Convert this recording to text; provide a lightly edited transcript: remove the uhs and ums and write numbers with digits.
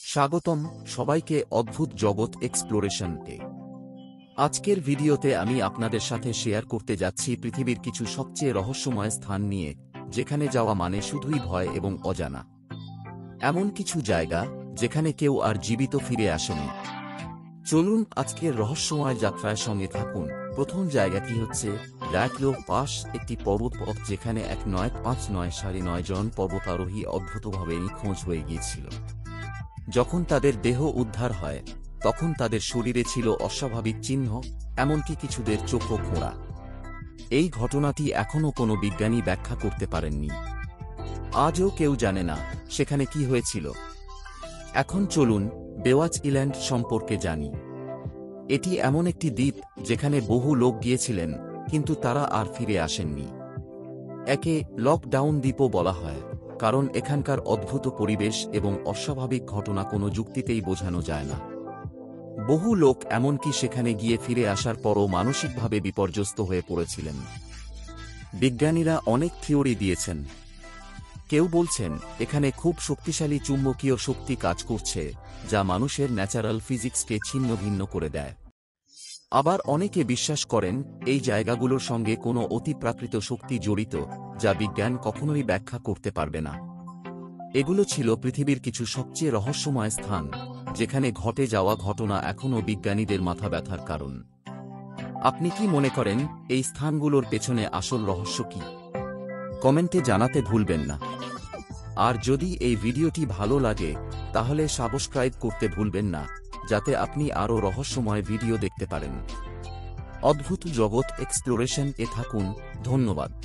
স্বাগতম সবাইকে অদ্ভুত জগৎ এক্সপ্লোরেশন-এ। আজকের ভিডিওতে আমি আপনাদের সাথে শেয়ার করতে যাচ্ছি পৃথিবীর কিছু সবচেয়ে রহস্যময় স্থান নিয়ে, যেখানে যাওয়া মানে শুধুই ভয় এবং অজানা। এমন কিছু জায়গা যেখানে কেউ আর জীবিত ফিরে আসেনি। চলুন আজকের রহস্যময় যাত্রার সঙ্গে থাকুন। প্রথম জায়গাটি হচ্ছে ল্যাটলো পাস, একটি পর্বতপথ যেখানে 1959 জন পর্বতারোহী অদ্ভুতভাবে নিখোঁজ হয়ে গিয়েছিল। যখন তাদের দেহ উদ্ধার হয় তখন তাদের শরীরে ছিল অস্বাভাবিক চিহ্ন, এমনকি কিছুদের চোখও খোঁড়া। এই ঘটনাটি এখনও কোনো বিজ্ঞানী ব্যাখ্যা করতে পারেননি। আজও কেউ জানে না সেখানে কি হয়েছিল। এখন চলুন বেওয়াচ আইল্যান্ড সম্পর্কে জানি। এটি এমন একটি দ্বীপ যেখানে বহু লোক গিয়েছিলেন, কিন্তু তারা আর ফিরে আসেননি। একে লকডাউন দ্বীপও বলা হয়, কারণ এখানকার অদ্ভুত পরিবেশ এবং অস্বাভাবিক ঘটনা কোনো যুক্তিতেই বোঝানো যায় না। বহু লোক এমনকি সেখানে গিয়ে ফিরে আসার পরও মানসিকভাবে বিপর্যস্ত হয়ে পড়েছিলেন। বিজ্ঞানীরা অনেক থিওরি দিয়েছেন। কেউ বলছেন এখানে খুব শক্তিশালী চুম্বকীয় শক্তি কাজ করছে, যা মানুষের ন্যাচারাল ফিজিক্সকে ছিন্ন ভিন্ন করে দেয়। আবার অনেকে বিশ্বাস করেন এই জায়গাগুলোর সঙ্গে কোনো অতিপ্রাকৃত শক্তি জড়িত, যা বিজ্ঞান কখনোই ব্যাখ্যা করতে পারবে না। এগুলো ছিল পৃথিবীর কিছু সবচেয়ে রহস্যময় স্থান, যেখানে ঘটে যাওয়া ঘটনা এখনও বিজ্ঞানীদের মাথা ব্যথার কারণ। আপনি কি মনে করেন এই স্থানগুলোর পেছনে আসল রহস্য কি? কমেন্টে জানাতে ভুলবেন না। আর যদি এই ভিডিওটি ভালো লাগে তাহলে সাবস্ক্রাইব করতে ভুলবেন না, যাতে আপনি আরও রহস্যময় ভিডিও দেখতে পারেন। অদ্ভুত জগৎ এক্সপ্লোরেশন-এ থাকুন। ধন্যবাদ।